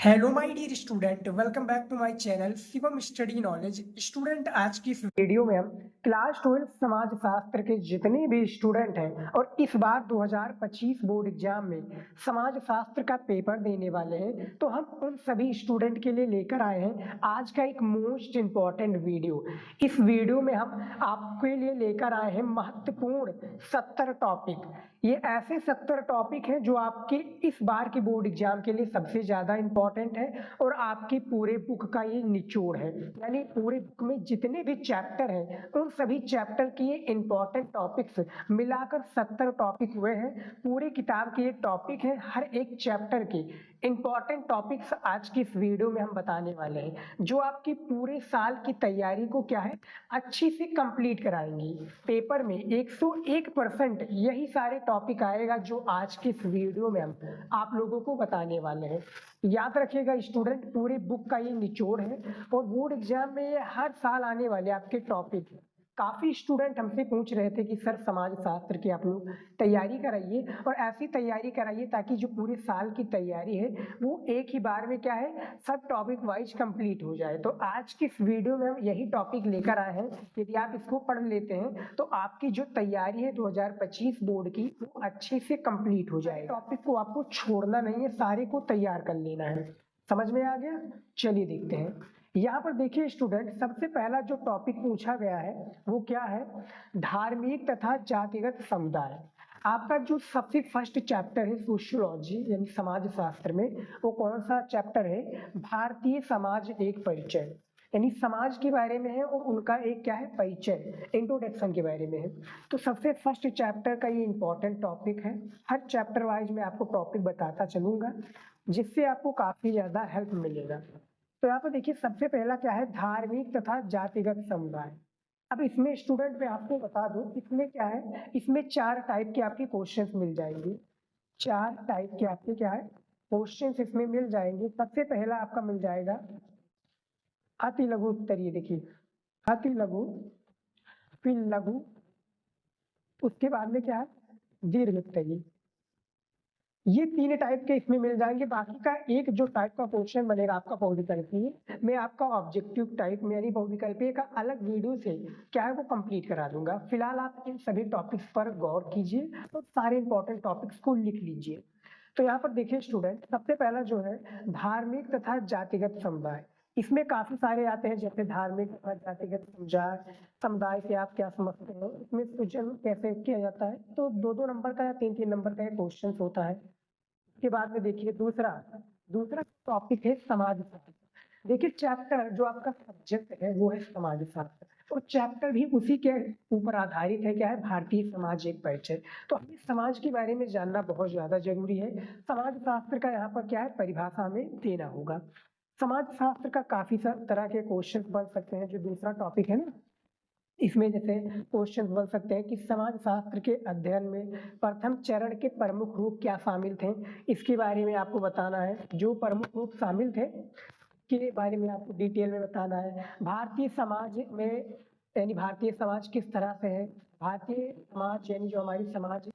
Hello my dear student, welcome back to my channel Shivam study knowledge. Student, आज की इस video में हम क्लास 12 समाज शास्त्र के जितने भी स्टूडेंट हैं और इस बार 2025 बोर्ड एग्जाम में समाज शास्त्र का पेपर देने वाले हैं, तो हम उन सभी स्टूडेंट के लिए लेकर आए हैं आज का एक मोस्ट इम्पॉर्टेंट वीडियो। इस वीडियो में हम आपके लिए लेकर आए हैं महत्वपूर्ण 70 टॉपिक। ये ऐसे 70 टॉपिक हैं जो आपके इस बार के बोर्ड एग्जाम के लिए सबसे ज्यादा इंपॉर्टेंट है और आपके पूरे बुक का ये निचोड़ है। यानी पूरे बुक में जितने भी चैप्टर हैं उन सभी चैप्टर के ये इंपॉर्टेंट टॉपिक्स मिलाकर 70 टॉपिक हुए हैं। पूरे किताब के ये टॉपिक है, हर एक चैप्टर के इंपॉर्टेंट टॉपिक्स आज की इस वीडियो में हम बताने वाले हैं, जो आपकी पूरे साल की तैयारी को क्या है अच्छी से कंप्लीट कराएंगी। पेपर में 101% यही सारे टॉपिक आएगा जो आज के इस वीडियो में हम आप लोगों को बताने वाले हैं। याद रखिएगा स्टूडेंट, पूरे बुक का ये निचोड़ है और बोर्ड एग्जाम में ये हर साल आने वाले आपके टॉपिक है। काफी स्टूडेंट हमसे पूछ रहे थे कि सर समाज शास्त्र की आप लोग तैयारी कराइए और ऐसी तैयारी कराइए ताकि जो पूरे साल की तैयारी है वो एक ही बार में क्या है सब टॉपिक वाइज कंप्लीट हो जाए। तो आज की इस वीडियो में हम यही टॉपिक लेकर आए हैं। यदि आप इसको पढ़ लेते हैं तो आपकी जो तैयारी है 2025 बोर्ड की वो अच्छे से कंप्लीट हो जाए। टॉपिक को आपको छोड़ना नहीं है, सारे को तैयार कर लेना है। समझ में आ गया? चलिए देखते हैं। यहाँ पर देखिए स्टूडेंट, सबसे पहला जो टॉपिक पूछा गया है वो क्या है, धार्मिक तथा जातिगत समुदाय। आपका जो सबसे फर्स्ट चैप्टर है सोशियोलॉजी यानी समाज शास्त्र में, वो कौन सा चैप्टर है, भारतीय समाज एक परिचय। यानी समाज के बारे में है और उनका एक क्या है परिचय, इंट्रोडक्शन के बारे में है। तो सबसे फर्स्ट चैप्टर का ये इंपॉर्टेंट टॉपिक है। हर चैप्टर वाइज मैं आपको टॉपिक बताता चलूंगा जिससे आपको काफी ज्यादा हेल्प मिलेगा। तो यहाँ पर देखिए सबसे पहला क्या है, धार्मिक तथा जातिगत समुदाय। अब इसमें स्टूडेंट मैं आपको बता दूं, इसमें क्या है, इसमें 4 टाइप के आपके क्वेश्चंस मिल जाएंगे। 4 टाइप के आपके क्या है क्वेश्चंस इसमें मिल जाएंगे। सबसे पहला आपका मिल जाएगा अति लघु उत्तरीय। देखिए अति लघु, फिर लघु, उसके बाद में क्या है दीर्घ उत्तरीय। ये 3 टाइप के इसमें मिल जाएंगे। बाकी का एक जो टाइप का क्वेश्चन बनेगा आपका बहुविकल्पीय, मैं आपका ऑब्जेक्टिव टाइप में यानी बहुविकल्पीय का अलग वीडियो से क्या है वो कंप्लीट करा दूंगा। फिलहाल आप इन सभी टॉपिक्स पर गौर कीजिए और सारे इंपॉर्टेंट टॉपिक्स को लिख लीजिए। तो यहाँ पर देखिए स्टूडेंट, सबसे पहला जो है धार्मिक तथा जातिगत समुदाय। इसमें काफी सारे आते हैं, जैसे धार्मिक तथा जातिगत समुदाय। समुदाय से आप क्या समझते हैं, इसमें सृजन कैसे किया जाता है। तो 2-2 नंबर का या 3-3 नंबर का क्वेश्चन होता है। के बाद में देखिए दूसरा दूसरा टॉपिक है समाज शास्त्र। देखिए चैप्टर जो आपका सब्जेक्ट है वो है समाज शास्त्र और चैप्टर भी उसी के ऊपर आधारित है, क्या है भारतीय समाज एक परिचय। तो हमें समाज के बारे में जानना बहुत ज्यादा जरूरी है। समाज शास्त्र का यहाँ पर क्या है परिभाषा में देना होगा। समाज शास्त्र का काफी तरह के क्वेश्चन बन सकते हैं। जो दूसरा टॉपिक है ना, इसमें जैसे क्वेश्चन बन सकते हैं कि समाज शास्त्र के अध्ययन में प्रथम चरण के प्रमुख रूप क्या शामिल थे, इसके बारे में आपको बताना है। जो प्रमुख रूप शामिल थे के बारे में आपको डिटेल में बताना है। भारतीय समाज में यानी भारतीय समाज किस तरह से है, भारतीय समाज यानी जो हमारी समाज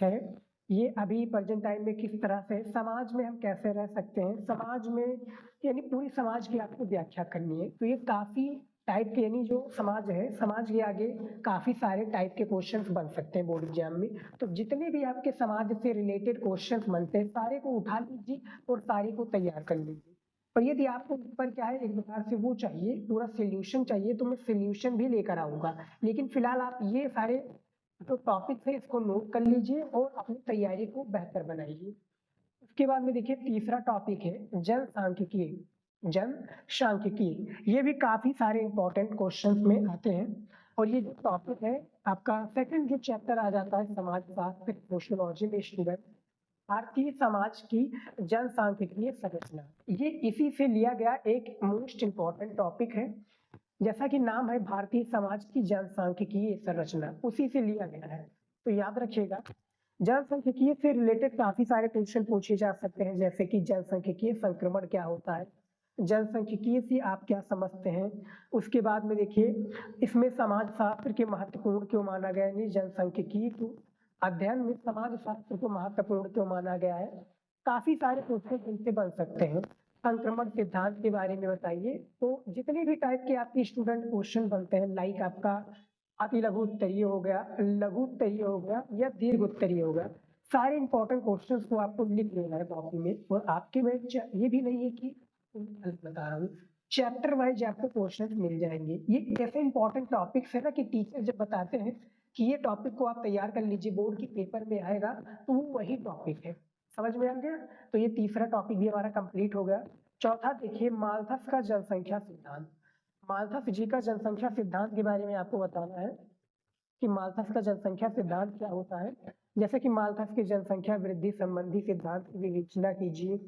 है ये अभी प्रेजेंट टाइम में किस तरह से है, समाज में हम कैसे रह सकते हैं, समाज में यानी पूरी समाज की आपको व्याख्या करनी है। तो ये काफी टाइप के यानी जो समाज है, समाज के आगे काफी सारे टाइप के क्वेश्चंस बन सकते हैं बोर्ड एग्जाम में। तो जितने भी आपके समाज से रिलेटेड क्वेश्चंस बनते हैं सारे को उठा लीजिए और सारे को तैयार कर लीजिए। और यदि आपको ऊपर क्या है एक प्रकार से वो चाहिए, पूरा सोल्यूशन चाहिए, तो मैं सोल्यूशन भी लेकर आऊंगा। लेकिन फिलहाल आप ये सारे जो टॉपिक है इसको नोट कर लीजिए और अपनी तैयारी को बेहतर बनाइए। उसके बाद में देखिए तीसरा टॉपिक है जनसांख्यिकी। जनसांख्यिकी ये भी काफी सारे इंपॉर्टेंट क्वेश्चंस में आते हैं और ये जो टॉपिक है आपका सेकंड जो चैप्टर आ जाता है समाज शास्त्र सोशियोलॉजी में स्टूडेंट, भारतीय समाज की जनसांख्यिकीय संरचना। ये इसी से लिया गया एक मोस्ट इंपॉर्टेंट टॉपिक है। जैसा कि नाम है भारतीय समाज की जनसांख्यिकीय संरचना, उसी से लिया गया है। तो याद रखिएगा जनसांख्यिकीय से रिलेटेड काफी सारे क्वेश्चन पूछे जा सकते हैं, जैसे कि जनसांख्यिकीय संक्रमण क्या होता है, जनसांख्यिकीय से आप क्या समझते हैं। उसके बाद में देखिए इसमें समाज शास्त्र के महत्वपूर्ण क्यों माना गया, यानी जनसांख्यिकीय को अध्ययन में समाज शास्त्र को महत्वपूर्ण क्यों माना गया है। काफी सारे क्वेश्चन इनसे बन सकते हैं। संक्रमण सिद्धांत के बारे में बताइए। तो जितने भी टाइप के आपके स्टूडेंट क्वेश्चन बनते हैं, लाइक आपका अति लघु उत्तरीय हो गया, लघु उत्तरीय हो गया या दीर्घ उत्तरीय हो गया, सारे इंपॉर्टेंट क्वेश्चंस को आपको लिख लेना है कॉपी में। और आपके में ये भी नहीं है कि बता रहा हूँ, चैप्टर वाइज आपको क्वेश्चंस मिल जाएंगे। ये ऐसे इंपॉर्टेंट टॉपिक्स है ना कि टीचर जब बताते हैं कि ये टॉपिक को आप तैयार कर लीजिए, बोर्ड के पेपर में आएगा, तो वो वही टॉपिक है। समझ में आ गया? तो ये तीसरा टॉपिक भी हमारा कंप्लीट हो गया। चौथा देखिए, माल्थस का जनसंख्या सिद्धांत। माल्थस जी का जनसंख्या सिद्धांत के बारे में आपको बताना है कि माल्थस का जनसंख्या सिद्धांत क्या होता है। जैसे कि माल्थस की जनसंख्या वृद्धि संबंधी सिद्धांत की विवेचना कीजिए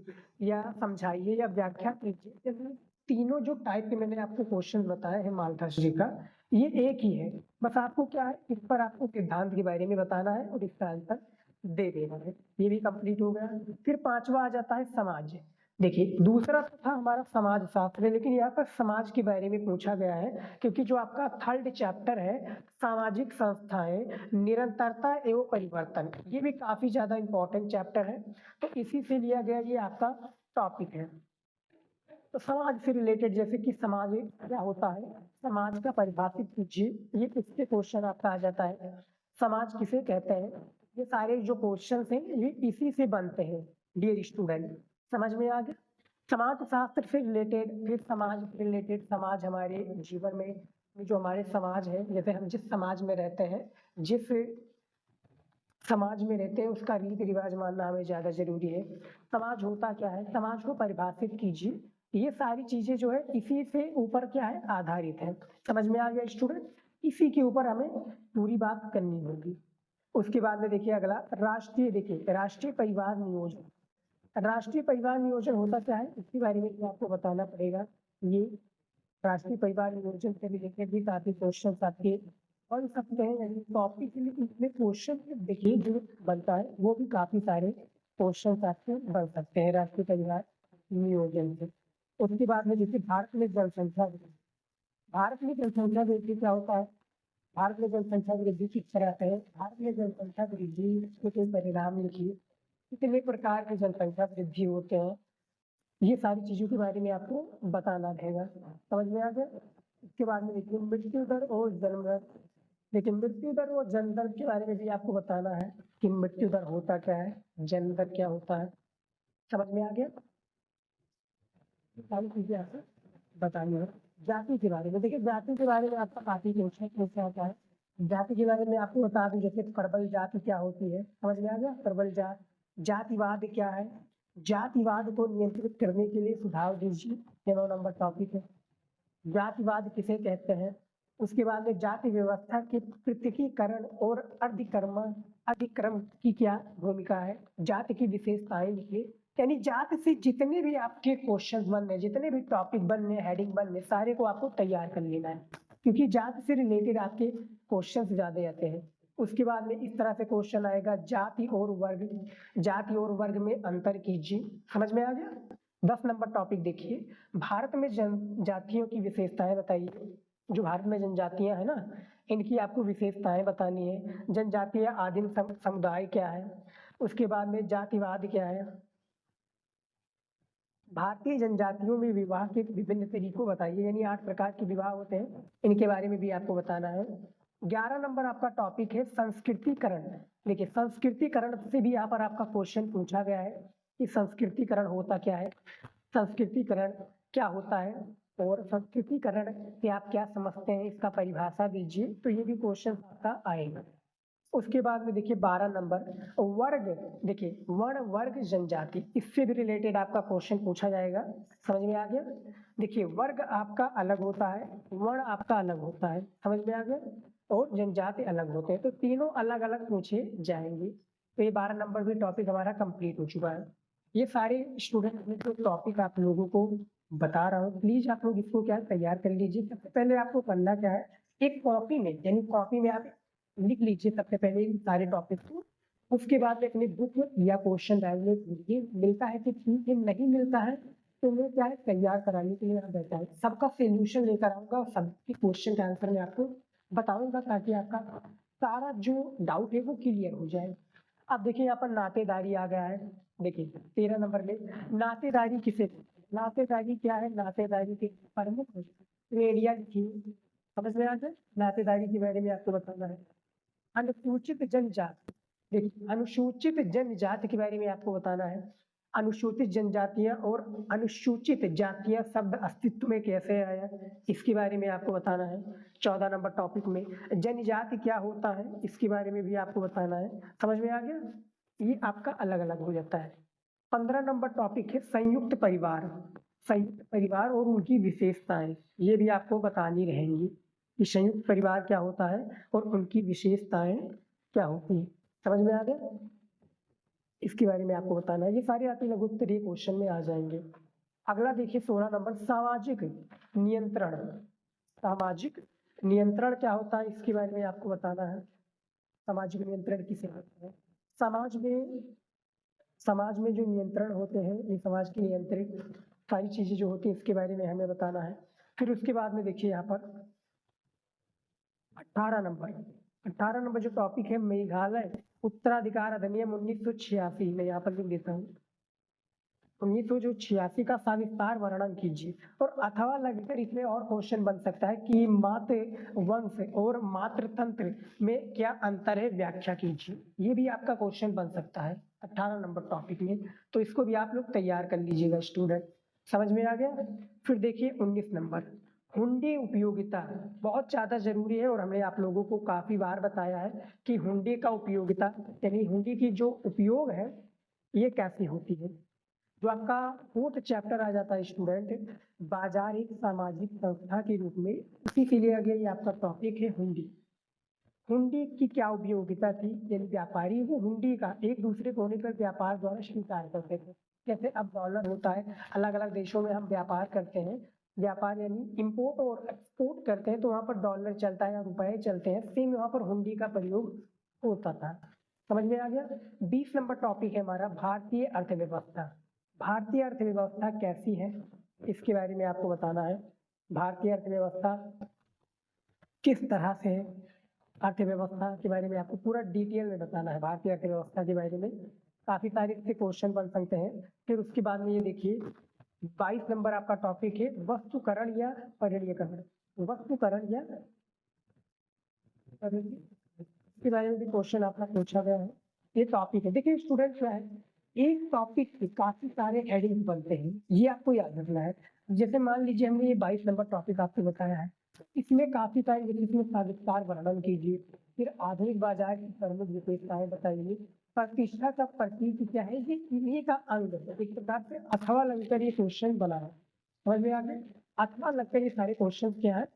या समझाइए या व्याख्या कीजिए। जैसे तीनों जो टाइप के मैंने आपको क्वेश्चन बताए हैं माल्थस जी का, ये एक ही है। बस आपको क्या है, इस पर आपको सिद्धांत के बारे में बताना है और इसका आंसर दे देना है। ये भी कंप्लीट हो गया। फिर पांचवा आ जाता है समाज। देखिए, दूसरा तो था हमारा समाज शास्त्र, लेकिन यहाँ पर समाज के बारे में पूछा गया है, क्योंकि जो आपका थर्ड चैप्टर है सामाजिक संस्थाएं, निरंतरता एवं परिवर्तन, ये भी काफी ज्यादा इंपॉर्टेंट चैप्टर है, तो इसी से लिया गया ये आपका टॉपिक है। तो समाज से रिलेटेड, जैसे कि समाज क्या होता है, समाज का परिभाषित कीजिए, ये इसके क्वेश्चन आपका आ जाता है। समाज किसे कहते हैं, ये सारे जो क्वेश्चन हैं ये इसी से बनते हैं डियर स्टूडेंट। समझ में आ गया? समाज शास्त्र से रिलेटेड, फिर समाज से रिलेटेड, समाज हमारे जीवन में जो हमारे समाज है, जैसे हम जिस समाज में रहते हैं, जिस समाज में रहते हैं उसका रीति रिवाज मानना हमें ज्यादा जरूरी है। समाज होता क्या है, समाज को परिभाषित कीजिए। ये सारी चीजें जो है इसी से ऊपर क्या है, आधारित है। समझ में आ गया स्टूडेंट? इसी के ऊपर हमें पूरी बात करनी होगी। उसके बाद में देखिए अगला राष्ट्रीय, देखिए राष्ट्रीय परिवार नियोजन। राष्ट्रीय परिवार नियोजन होता क्या है, इसके बारे में भी आपको बताना पड़ेगा। ये राष्ट्रीय परिवार नियोजन से रिलेटेड भी काफी क्वेश्चन आपके बन सकते हैं, यानी टॉपिक के लिए इसमें क्वेश्चन देखिए जो बनता है वो भी काफी सारे क्वेश्चन आपके बन सकते हैं राष्ट्रीय परिवार नियोजन से। उसके बाद में देखिए भारत में जनसंख्या वृद्धि। भारत में जनसंख्या वृद्धि क्या होता है, भारत में जनसंख्या वृद्धि किस तरह से है, भारत में जनसंख्या वृद्धि के परिणाम लिखिए, कितने प्रकार के जनसंख्या वृद्धि होते हैं, ये सारी चीजों के बारे में आपको बताना रहेगा। समझ में आ गया? इसके बाद में देखिए मृत्यु दर और जन्म दर। देखिए मृत्यु दर और जन्म दर के बारे में भी आपको बताना है कि मृत्यु दर होता क्या है, जन्म दर क्या होता है। समझ में आ गया? सारी चीजें आपको बतानी है। जाति के बारे में, देखिए जाति के बारे में आपका काफी क्वेश्चन आता है। जाति के बारे में आपको बता दूं, जैसे प्रबल जाति क्या होती है, समझ में आ गया? प्रबल जात, जातिवाद क्या है, जातिवाद को नियंत्रित करने के लिए सुझाव दीजिए, ये 9 नंबर टॉपिक है। जातिवाद किसे कहते हैं। उसके बाद में जाति व्यवस्था के पृथकीकरण और अधिक्रम की क्या भूमिका है, जाति की विशेषताएं लिखिए। यानी जाति से जितने भी आपके क्वेश्चन बनने, जितने भी टॉपिक बनने, हेडिंग बनने, सारे को आपको तैयार कर लेना है, क्योंकि जाति से रिलेटेड आपके क्वेश्चन ज्यादा आते हैं। उसके बाद में इस तरह से क्वेश्चन आएगा, जाति और वर्ग में अंतर कीजिए। समझ में आ गया? 10 नंबर टॉपिक देखिए, भारत में जनजातियों की विशेषताएं बताइए। जो भारत में जनजातियां है ना, इनकी आपको विशेषताएं बतानी है। जनजातीय आदिम समुदाय क्या है, उसके बाद में जातिवाद क्या है, भारतीय जनजातियों में विवाह के विभिन्न तरीकों बताइए, यानी 8 प्रकार के विवाह होते हैं, इनके बारे में भी आपको बताना है। 11 नंबर आपका टॉपिक है संस्कृतिकरण। देखिए संस्कृतिकरण से भी यहाँ पर आपका क्वेश्चन पूछा गया है कि संस्कृतिकरण होता क्या है, संस्कृतिकरण क्या होता है, और संस्कृतिकरण से आप क्या समझते हैं, इसका परिभाषा दीजिए। तो ये भी क्वेश्चन आपका आएगा। उसके बाद में देखिए 12 नंबर वर्ग। देखिए वर्ण वर्ग जनजाति, इससे भी रिलेटेड आपका क्वेश्चन पूछा जाएगा। समझ में आ गया? देखिए वर्ग आपका अलग होता है, वर्ण आपका अलग होता है, समझ में आ गया, और जनजाति अलग होते हैं, तो तीनों अलग अलग पूछे जाएंगे। तो ये 12 नंबर भी टॉपिक हमारा कंप्लीट हो चुका है। ये सारे स्टूडेंट में जो टॉपिक आप लोगों को बता रहा हूँ, प्लीज आप लोग इसको क्या तैयार कर लीजिए। सबसे पहले आपको करना क्या है, एक कॉपी में, यानी कॉपी में आप लिख लीजिए सबसे पहले इन सारे टॉपिक को। उसके बाद में अपनी बुक या क्वेश्चन डायरेक्ट लीजिए। मिलता है कि ठीक है, नहीं मिलता है तो मैं क्या है तैयार कराने के लिए यहाँ बैठा है, सबका सोल्यूशन लेकर आऊंगा और सबके क्वेश्चन का आंसर मैं आपको बताऊंगा, ताकि आपका सारा जो डाउट है वो क्लियर हो जाए। अब देखिए यहाँ पर नातेदारी आ गया है। देखिए 13 नंबर में नातेदारी किसे, नातेदारी क्या है, नातेदारी के प्रमुख रेडिया लिखिए, समझ में आ जाए। नातेदारी के बारे में आपको बताना है। अनुसूचित जनजाति, देखिए अनुसूचित जनजाति के बारे में आपको बताना है। अनुसूचित जनजातियां और अनुसूचित जातियां शब्द अस्तित्व में कैसे आया, इसके बारे में आपको बताना है। 14 नंबर टॉपिक में जनजाति क्या होता है, इसके बारे में भी आपको बताना है। समझ में आ गया, ये आपका अलग अलग हो जाता है। 15 नंबर टॉपिक है संयुक्त परिवार। संयुक्त परिवार और उनकी विशेषताएं, ये भी आपको बतानी रहेंगी कि संयुक्त परिवार क्या होता है और उनकी विशेषताएं क्या होती है। समझ में आ गया, इसके बारे में आपको बताना है। ये सारे आपके लघु उत्तरीय क्वेश्चन में आ जाएंगे। अगला देखिए 16 नंबर सामाजिक नियंत्रण। सामाजिक नियंत्रण क्या होता है, इसके बारे में आपको बताना है। सामाजिक नियंत्रण किसे कहते हैं। समाज में जो नियंत्रण होते हैं, ये समाज की नियंत्रित सारी चीजें जो होती हैं, इसके बारे में हमें बताना है। फिर उसके बाद में देखिए यहाँ पर 18 नंबर जो टॉपिक है मेघालय उत्तराधिकार अधिनियम 1986, मैं यहाँ पर लिख देता हूँ। 1986 का सविस्तार वर्णन कीजिए। और अथवा लगकर इसमें और क्वेश्चन बन सकता है कि मातृ वंश और मातृतंत्र में क्या अंतर है, व्याख्या कीजिए। ये भी आपका क्वेश्चन बन सकता है 18 नंबर टॉपिक में, तो इसको भी आप लोग तैयार कर लीजिएगा स्टूडेंट। समझ में आ गया। फिर देखिए 19 नंबर हुंडी उपयोगिता, बहुत ज्यादा जरूरी है और हमने आप लोगों को काफी बार बताया है कि हुंडी का उपयोगिता यानी हुंडी की जो उपयोग है ये कैसी होती है। जो आपका 4th चैप्टर आ जाता है स्टूडेंट, बाजार एक सामाजिक संस्था के रूप में, उसी के लिए अगले ये आपका टॉपिक है हुंडी। हुंडी की क्या उपयोगिता थी, यानी व्यापारी वो हुंडी का एक दूसरे कोने पर व्यापार द्वारा स्वीकार करते थे। जैसे अब डॉलर होता है, अलग अलग देशों में हम व्यापार करते हैं, व्यापार यानी इंपोर्ट और एक्सपोर्ट करते हैं, तो वहाँ पर डॉलर चलता है या रुपए चलते हैं, सेम वहाँ पर हुंडी का प्रयोग होता था। समझ में आ गया। 20 नंबर टॉपिक है हमारा भारतीय अर्थव्यवस्था। भारतीय अर्थव्यवस्था कैसी है, इसके बारे में आपको बताना है। भारतीय अर्थव्यवस्था किस तरह से है, अर्थव्यवस्था के बारे में आपको पूरा डिटेल में बताना है। भारतीय अर्थव्यवस्था के बारे में काफी सारे इससे क्वेश्चन बन सकते हैं। फिर उसके बाद में ये देखिए 22 नंबर आपका टॉपिक है वस्तुकरण या परिणीयकरण। वस्तुकरण या इसके बारे में भी क्वेश्चन आपका पूछा गया है। ये टॉपिक है, देखिए स्टूडेंट क्या है, एक टॉपिक के काफी सारे हेडिंग बनते हैं, ये आपको याद रखना है। जैसे मान लीजिए हमने ये 22 नंबर टॉपिक आपको बताया है, इसमें काफी सारे, जैसे इसमें सविस्तार वर्णन कीजिए, फिर आधुनिक बाजार की प्रमुख विशेषताएं बताइए, प्रतिष्ठा का प्रतीक क्या है, ये इन्हीं का अंग है। एक प्रकार से अथवा लगकर ये क्वेश्चन बना है। समझ में आ गए, अथवा लगकर ये सारे क्वेश्चन क्या है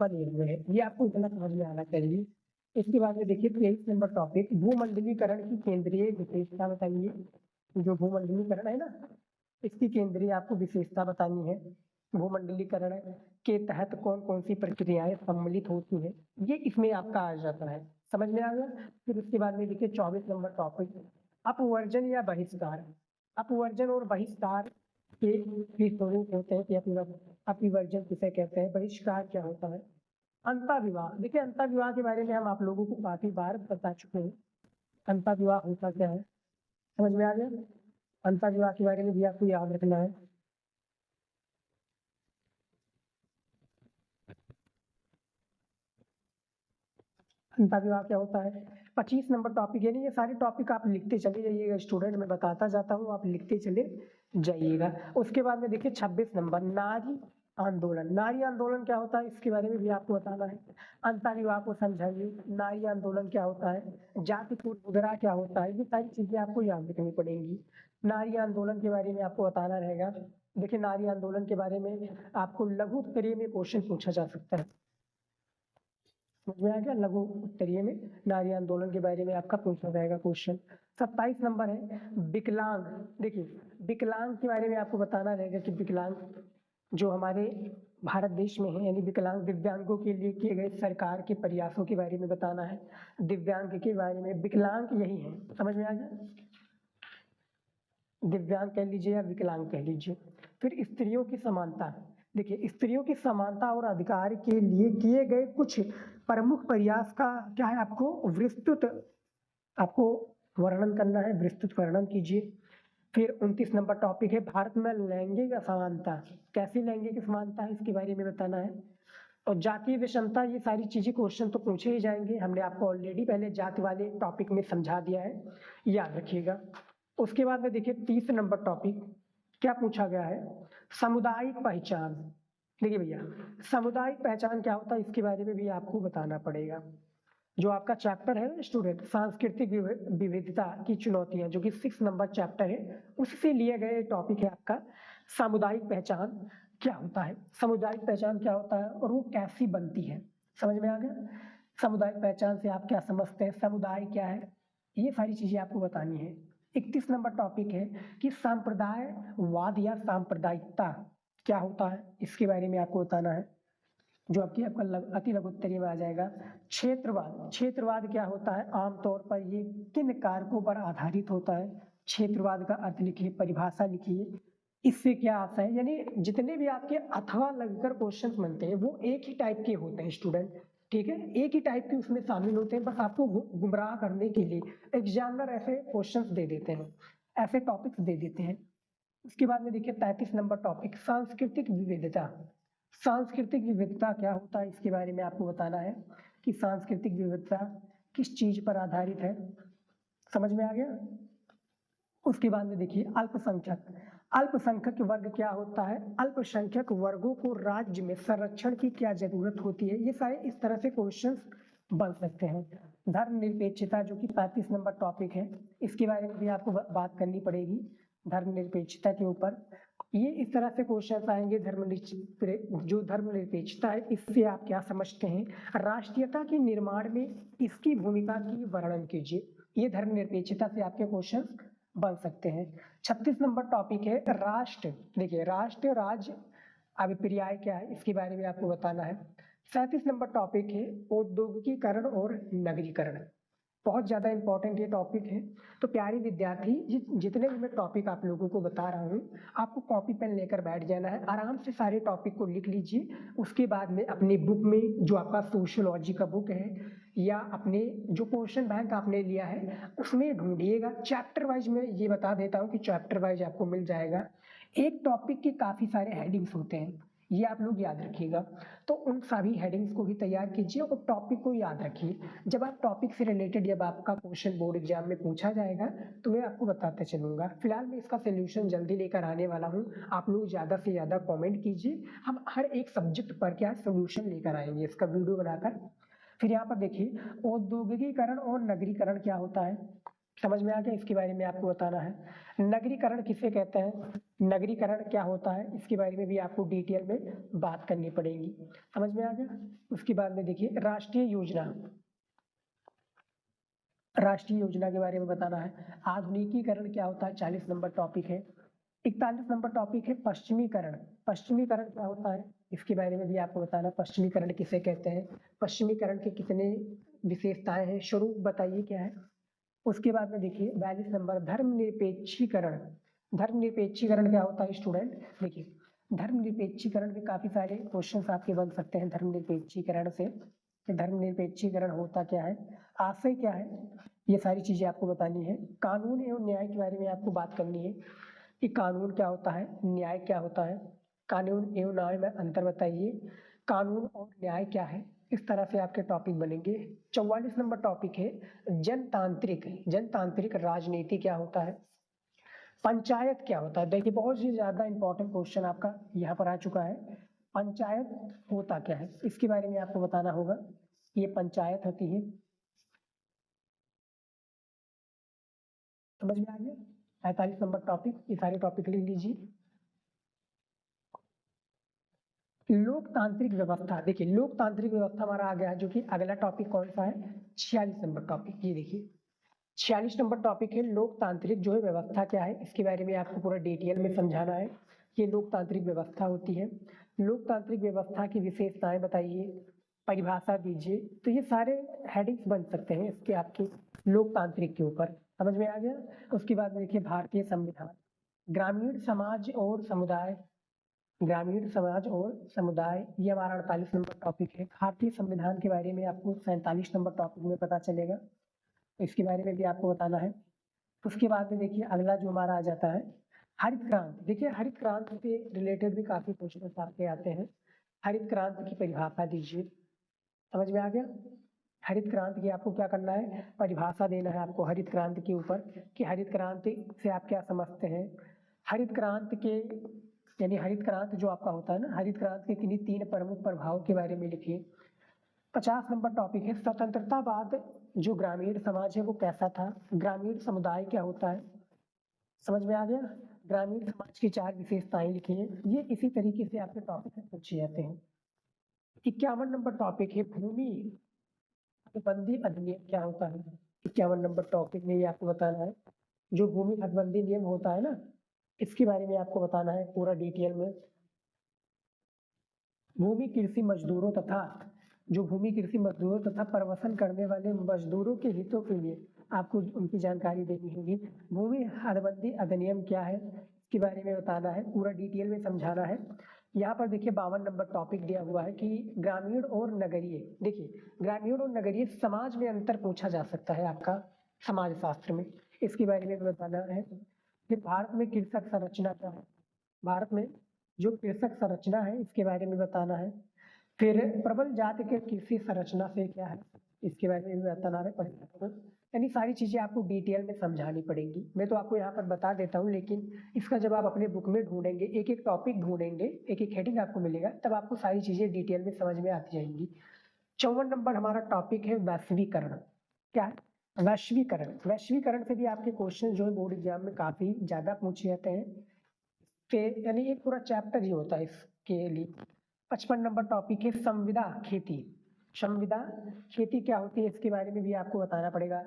बने हुए हैं, ये आपको इतना समझ में आना चाहिए। इसके बाद में देखिए 23 नंबर टॉपिक भूमंडलीकरण की केंद्रीय विशेषता बताइए। जो भूमंडलीकरण है ना, इसकी केंद्रीय आपको विशेषता बतानी है। भूमंडलीकरण के तहत कौन कौन सी प्रक्रियाएं सम्मिलित होती है, ये इसमें आपका आ जाता है। समझ में आ गया। फिर उसके बाद में देखिए 24 नंबर टॉपिक अपवर्जन या बहिष्कार। अपवर्जन और बहिष्कार के भी स्वरूप होते हैं कि अपवर्जन किसे कहते हैं, बहिष्कार क्या होता है। अंतःविवाह, देखिए अंतःविवाह के बारे में हम आप लोगों को काफी बार बता चुके हैं। अंतःविवाह होता क्या है, समझ में आ गया। अंतःविवाह के बारे में भी आपको याद रखना है। अंतःविवाह क्या होता है। 25 नंबर टॉपिक, यानी ये सारे टॉपिक आप लिखते चले जाइएगा स्टूडेंट, मैं बताता जाता हूँ, आप लिखते चले जाइएगा। उसके बाद में देखिए 26 नंबर नारी आंदोलन। नारी आंदोलन क्या होता है, इसके बारे में भी आपको बताना है। अंतःविवाह को समझाइए, नारी आंदोलन क्या होता है, जाति पूर्वग्रह क्या होता है, ये सारी चीजें आपको याद रखनी पड़ेंगी। नारी आंदोलन के बारे में आपको बताना रहेगा। देखिए नारी आंदोलन के बारे में आपको लघु उत्तरीय में क्वेश्चन पूछा जा सकता है। समझ में आ गया, लघु उत्तरीय में नारी आंदोलन के बारे में आपका पूछा जाएगा क्वेश्चन। 27 नंबर है विकलांग। देखिए विकलांग के बारे में आपको बताना रहेगा कि विकलांग जो हमारे भारत देश में है, यानी विकलांग दिव्यांगों के लिए किए गए सरकार के प्रयासों के बारे में बताना है। दिव्यांग के बारे में, विकलांग यही है, समझ में आ गया। दिव्यांग कह लीजिए या विकलांग कह लीजिए। फिर स्त्रियों की समानता, देखिए स्त्रियों की समानता और अधिकार के लिए किए गए कुछ प्रमुख प्रयास का क्या है, आपको विस्तृत आपको वर्णन करना है, विस्तृत वर्णन कीजिए। फिर 29 नंबर टॉपिक है भारत में लैंगिक असमानता, कैसी लैंगिक असमानता है इसके बारे में बताना है। और जातीय विषमता, ये सारी चीजें क्वेश्चन तो पूछे ही जाएंगे, हमने आपको ऑलरेडी पहले जाति वाले टॉपिक में समझा दिया है, याद रखिएगा। उसके बाद में देखिए 30 नंबर टॉपिक क्या पूछा गया है, सामुदायिक पहचान। देखिए भैया, सामुदायिक पहचान क्या होता है इसके बारे में भी आपको बताना पड़ेगा। जो आपका चैप्टर है ना स्टूडेंट, सांस्कृतिक विविधता की चुनौतियां, जो कि 6 नंबर चैप्टर है, उससे लिए गए टॉपिक है आपका सामुदायिक पहचान क्या होता है, सामुदायिक पहचान क्या होता है और वो कैसी बनती है, समझ में आ गया। सामुदायिक पहचान से आप क्या समझते हैं, समुदाय क्या है, ये सारी चीजें आपको बतानी है। 31 नंबर टॉपिक है कि सांप्रदायवाद या सांप्रदायिकता क्या होता है, इसके बारे में आपको बताना है, जो आपका अति लघु उत्तरीय में आ जाएगा। क्षेत्रवाद, क्षेत्रवाद क्या होता है, आमतौर पर ये किन कारकों पर आधारित होता है, क्षेत्रवाद का अर्थ लिखिए, परिभाषा लिखिए, इससे क्या आता है। यानी जितने भी आपके अथवा लगकर क्वेश्चन बनते हैं वो एक ही टाइप के होते हैं स्टूडेंट, ठीक है, एक ही टाइप के उसमें शामिल होते हैं, बस आपको गुमराह करने के लिए एग्जामिनर ऐसे क्वेश्चन दे देते हैं, ऐसे टॉपिक्स दे देते हैं। उसके बाद में देखिए 33 नंबर टॉपिक सांस्कृतिक विविधता, सांस्कृतिक विविधता क्या होता है इसके बारे में आपको बताना है कि सांस्कृतिक विविधता किस चीज पर आधारित है, समझ में आ गया। उसके बाद में देखिए अल्पसंख्यक, अल्पसंख्यक वर्ग क्या होता है, अल्पसंख्यक वर्गों को राज्य में संरक्षण की क्या जरूरत होती है, ये सारे इस तरह से क्वेश्चंस बन सकते हैं। धर्मनिरपेक्षता जो कि 35 नंबर टॉपिक है, इसके बारे में भी आपको बात करनी पड़ेगी, धर्मनिरपेक्षता के ऊपर। ये इस तरह से क्वेश्चन आएंगे, जो धर्मनिरपेक्षता है इससे आप क्या समझते हैं, राष्ट्रीयता के निर्माण में इसकी भूमिका की वर्णन कीजिए, ये धर्मनिरपेक्षता से आपके क्वेश्चन बन सकते हैं। 36 नंबर टॉपिक है राष्ट्र, देखिए राष्ट्र राज्य अभिप्राय क्या है इसके बारे में आपको बताना है। 37 नंबर टॉपिक है औद्योगिकीकरण और नगरीकरण, बहुत ज्यादा इंपॉर्टेंट ये टॉपिक है। तो प्यारे विद्यार्थी, जितने भी मैं टॉपिक आप लोगों को बता रहा हूँ, आपको कॉपी पेन लेकर बैठ जाना है, आराम से सारे टॉपिक को लिख लीजिए। उसके बाद में अपनी बुक में, जो आपका सोशियोलॉजी का बुक है या अपने जो क्वेश्चन बैंक आपने लिया है उसमें ढूंढिएगा। चैप्टर वाइज में ये बता देता हूँ कि चैप्टर वाइज आपको मिल जाएगा। एक टॉपिक के काफी सारे हेडिंग्स होते हैं, ये आप लोग याद रखिएगा, तो उन सभी हेडिंग्स को भी तैयार कीजिए और टॉपिक को याद रखिए। जब आप टॉपिक से रिलेटेड जब आपका क्वेश्चन बोर्ड एग्जाम में पूछा जाएगा तो मैं आपको बताते चलूंगा। फिलहाल मैं इसका सोल्यूशन जल्दी लेकर आने वाला हूँ, आप लोग ज्यादा से ज्यादा कमेंट कीजिए, हम हर एक सब्जेक्ट पर क्या सोल्यूशन लेकर आएंगे इसका वीडियो बनाकर। फिर यहाँ पर देखिए औद्योगिकीकरण और नगरीकरण क्या होता है, समझ में आ गया, इसके बारे में आपको बताना है। नगरीकरण किसे कहते हैं, नगरीकरण क्या होता है इसके बारे में भी आपको डिटेल में बात करनी पड़ेगी, समझ में आ गया। उसके बाद में देखिए राष्ट्रीय योजना, राष्ट्रीय योजना के बारे में बताना है। आधुनिकीकरण क्या होता है 40 नंबर टॉपिक है। 41 नंबर टॉपिक है पश्चिमीकरण, पश्चिमीकरण क्या होता है इसके बारे में भी आपको बताना, पश्चिमीकरण किसे कहते हैं, पश्चिमीकरण के कितने विशेषताएं हैं, स्वरूप बताइए क्या है। उसके बाद में देखिए 42 नंबर धर्मनिरपेक्षीकरण, धर्मनिरपेक्षीकरण क्या होता है स्टूडेंट, देखिए धर्मनिरपेक्षीकरण में काफी सारे क्वेश्चंस आपके बन सकते हैं धर्मनिरपेक्षीकरण से, कि धर्मनिरपेक्षीकरण होता क्या है, आशय क्या है, ये सारी चीजें आपको बतानी है। कानून एवं न्याय के बारे में आपको बात करनी है कि कानून क्या होता है, न्याय क्या होता है, कानून एवं न्याय में अंतर बताइए, कानून और न्याय क्या है, इस तरह से आपके टॉपिक बनेंगे। 44 नंबर टॉपिक है जनतांत्रिक, जनतांत्रिक राजनीति क्या होता है, पंचायत क्या होता है। देखिए बहुत ही ज्यादा इंपॉर्टेंट क्वेश्चन आपका यहाँ पर आ चुका है, पंचायत होता क्या है इसके बारे में आपको बताना होगा, ये पंचायत होती है, समझ में आ गया। 45 नंबर टॉपिक, ये सारे टॉपिक लिख लीजिए। लोकतांत्रिक व्यवस्था, देखिए लोकतांत्रिक व्यवस्था हमारा आ गया है, जो कि अगला टॉपिक कौन सा है, 46 नंबर टॉपिक, ये देखिए 46 नंबर टॉपिक है लोकतांत्रिक जो है व्यवस्था क्या है, इसके बारे में आपको पूरा डिटेल में समझाना है। ये लोकतांत्रिक व्यवस्था होती है, लोकतांत्रिक व्यवस्था की विशेषताएं बताइए, परिभाषा दीजिए। तो ये सारे हेडिंग्स बन सकते हैं इसके आपके लोकतांत्रिक के ऊपर, समझ में आ गया। उसके बाद में देखिए भारतीय संविधान, ग्रामीण समाज और समुदाय, ग्रामीण समाज और समुदाय, ये हमारा 48 नंबर टॉपिक है। भारतीय संविधान के बारे में आपको 47 नंबर टॉपिक में पता चलेगा, इसके बारे में भी आपको बताना है। उसके बाद में देखिए अगला जो हमारा आ जाता है हरित क्रांति। देखिए हरित क्रांति से रिलेटेड भी काफी क्वेश्चन आपके आते हैं। हरित क्रांति की परिभाषा दीजिए। समझ में आ गया? हरित क्रांति की आपको क्या करना है, परिभाषा देना है आपको हरित क्रांति के ऊपर कि हरित क्रांति से आप क्या समझते हैं। हरित क्रांति के यानी हरित क्रांति जो आपका होता है ना, हरित क्रांति के किन्हीं 3 प्रमुख प्रभावों के बारे में लिखिए। 50 नंबर टॉपिक है स्वतंत्रता बाद जो ग्रामीण समाज है वो कैसा था, ग्रामीण समुदाय क्या होता है। समझ में आ गया? ग्रामीण समाज की 4 विशेषताएं लिखिए। ये इसी तरीके से आपके टॉपिक से पूछे जाते हैं। 51 नंबर टॉपिक है भूमि हदबंदी अधिनियम क्या होता है। 51 नंबर टॉपिक में ये आपको बताना है जो भूमि हदबंदी नियम होता है ना, इसके बारे में आपको बताना है पूरा डिटेल में। भूमि कृषि मजदूरों तथा जो भूमि कृषि मजदूरों तथा प्रवसन करने वाले मजदूरों के हितों के लिए आपको उनकी जानकारी देनी होगी। भूमि हदबंदी अधिनियम क्या है इसके बारे में बताना है, पूरा डिटेल में समझाना है। यहाँ पर देखिए 52 नंबर टॉपिक दिया हुआ है कि ग्रामीण और नगरीय। देखिए ग्रामीण और नगरीय समाज में अंतर पूछा जा सकता है आपका समाज शास्त्र में, इसके बारे में बताना है। फिर भारत में कृषक संरचना क्या है, भारत में जो कृषक संरचना है इसके बारे में बताना है। फिर प्रबल जाति के कृषि संरचना से क्या है इसके बारे में भी बताना है। यानी सारी चीजें आपको डिटेल में समझानी पड़ेंगी। मैं तो आपको यहाँ पर बता देता हूँ, लेकिन इसका जब आप अपने बुक में ढूंढेंगे, एक एक टॉपिक ढूंढेंगे, एक एक हेडिंग आपको मिलेगा, तब आपको सारी चीजें डिटेल में समझ में आती जाएंगी। 54 नंबर हमारा टॉपिक है वैश्वीकरण। क्या है? वैश्वीकरण। वैश्वीकरण से भी आपके क्वेश्चन जो है बोर्ड एग्जाम में काफी ज्यादा पूछे जाते हैं। यानी एक पूरा चैप्टर ही होता है इसके लिए। 55 नंबर टॉपिक है संविदा खेती। संविदा खेती क्या होती है इसके बारे में भी आपको बताना पड़ेगा।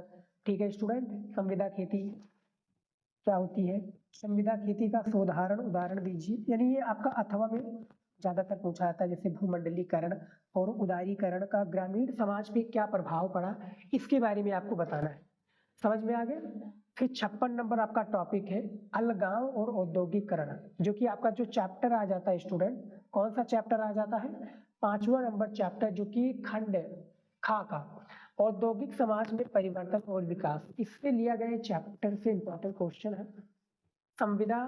ठीक है स्टूडेंट, संविदा खेती क्या होती है। संविदा खेती का सोदाहरण उदाहरण दीजिए। यानी ये आपका अथवा में ज्यादातर पूछा जाता है, जैसे भूमंडलीकरण और उदारीकरण का ग्रामीण समाज पे क्या प्रभाव पड़ा, इसके बारे में आपको बताना है। समझ में आ गया? फिर 56 नंबर आपका टॉपिक है अलगांव और औद्योगिकरण, जो कि आपका जो चैप्टर आ जाता है स्टूडेंट, कौन सा चैप्टर आ जाता है, 5वां नंबर चैप्टर, जो कि खंड खा का औद्योगिक समाज में परिवर्तन और विकास, इससे लिया गया चैप्टर से इंपॉर्टेंट क्वेश्चन है। संविदा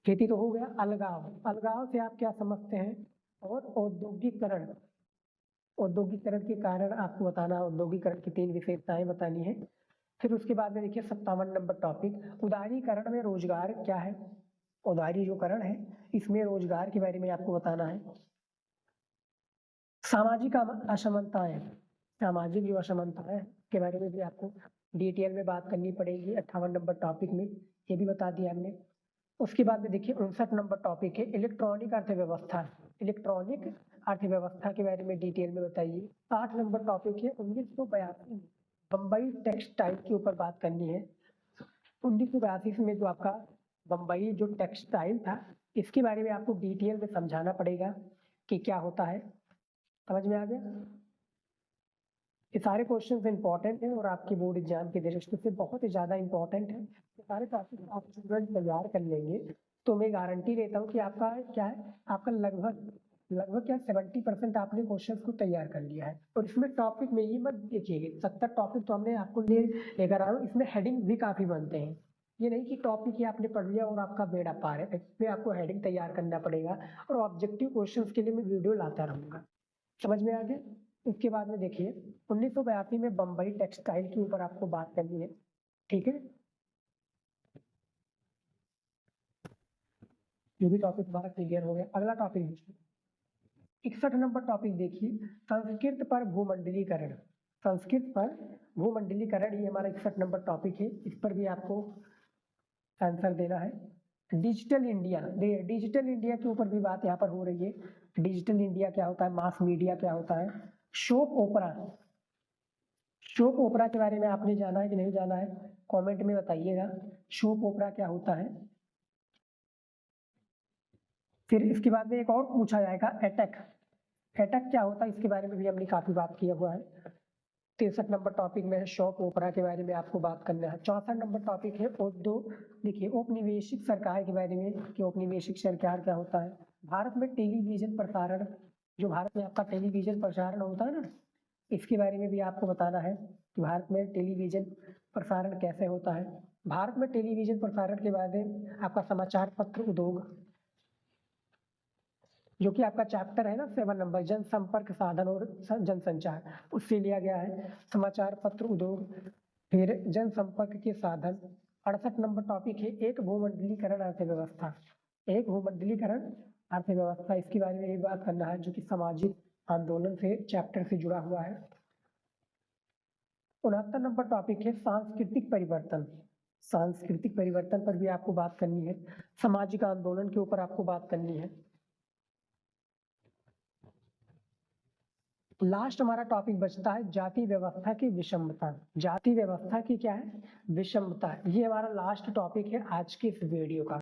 खेती तो हो गया। अलगाव, अलगाव से आप क्या समझते हैं, और औद्योगिकरण, औद्योगिकरण के कारण आपको बताना, औद्योगिकरण की 3 विशेषताएं बतानी है। फिर उसके बाद में देखिए 57 नंबर टॉपिक उदारीकरण में रोजगार क्या है। उदारी जो करण है इसमें रोजगार के बारे में आपको बताना है। सामाजिक असमानताएं, सामाजिक जो असमानताएं के बारे में भी आपको डिटेल में बात करनी पड़ेगी 58 नंबर टॉपिक में, ये भी बता दिया हमने। उसके बाद में देखिए 59 नंबर टॉपिक है इलेक्ट्रॉनिक अर्थव्यवस्था। इलेक्ट्रॉनिक अर्थव्यवस्था के बारे में डिटेल में बताइए। 60 नंबर टॉपिक है 1982 बम्बई टेक्सटाइल के ऊपर बात करनी है। 1982 में जो आपका बम्बई जो टेक्सटाइल था, इसके बारे में आपको डिटेल में समझाना पड़ेगा कि क्या होता है। समझ में आ गया? ये सारे क्वेश्चन इंपॉर्टेंट हैं और आपके बोर्ड एग्जाम की दृष्टि से बहुत ही ज्यादा इंपॉर्टेंट है। ये सारे टॉपिक आप स्टूडेंट तैयार कर लेंगे तो मैं गारंटी देता हूँ कि आपका क्या है, आपका लगभग लगभग क्या 70% आपने क्वेश्चंस को तैयार कर लिया है। और इसमें टॉपिक में ये मत देखिए 70 टॉपिक तो हमने आपको लेकर आया हूँ, इसमें हेडिंग भी काफी बनते हैं। ये नहीं कि टॉपिक ही आपने पढ़ लिया और आपका बेड़ा पार है, इसमें आपको हेडिंग तैयार करना पड़ेगा और ऑब्जेक्टिव क्वेश्चंस के लिए मैं वीडियो लाता रहूंगा। समझ में आ गया? उसके बाद में देखिए 1982 में बम्बई टेक्सटाइल के ऊपर आपको बात करनी है। ठीक है, ये भी टॉपिक हमारा क्लियर हो गया। अगला टॉपिक देखिए 61 नंबर टॉपिक देखिए संस्कृत पर भूमंडलीकरण। संस्कृत पर भूमंडलीकरण ये हमारा 61 नंबर टॉपिक है, इस पर भी आपको आंसर देना है। डिजिटल इंडिया, डिजिटल इंडिया के ऊपर भी बात यहाँ पर हो रही है। डिजिटल इंडिया क्या होता है, मास मीडिया क्या होता है, शोप ओपरा, शोप ओपरा के बारे में आपने जाना है कि नहीं जाना है, कमेंट में बताइएगा शोप ओपरा क्या होता है। फिर इसके बाद में एक और पूछा जाएगा एटक, एटक क्या होता है इसके बारे में भी हमने काफी बात किया हुआ है। 63 नंबर टॉपिक में है शॉप ओपरा के बारे में आपको बात करना है। 64 नंबर टॉपिक है देखिए औपनिवेशिक सरकार के बारे में कि औपनिवेशिक सरकार क्या होता है। भारत में टेलीविजन प्रसारण, जो भारत में आपका टेलीविजन प्रसारण होता है ना, इसके बारे में भी आपको बताना है कि भारत में टेलीविजन प्रसारण कैसे होता है। भारत में टेलीविजन प्रसारण के बाद है आपका समाचार पत्र उद्योग, जो कि आपका चैप्टर है ना 7 नंबर जनसंपर्क साधन और जनसंचार, उससे लिया गया है समाचार पत्र उद्योग। फिर जनसंपर्क के साधन 68 नंबर टॉपिक है एक भूमंडलीकरण अर्थव्यवस्था, एक भूमंडलीकरण अर्थव्यवस्था, इसके बारे में भी बात करना है जो कि सामाजिक आंदोलन से चैप्टर से जुड़ा हुआ है। 69 नंबर टॉपिक है सांस्कृतिक परिवर्तन, सांस्कृतिक परिवर्तन पर भी आपको बात करनी है, सामाजिक आंदोलन के ऊपर आपको बात करनी है। लास्ट हमारा टॉपिक बचता है जाति व्यवस्था की विषमता, जाति व्यवस्था की क्या है विषमता, ये हमारा लास्ट टॉपिक है आज की इस वीडियो का।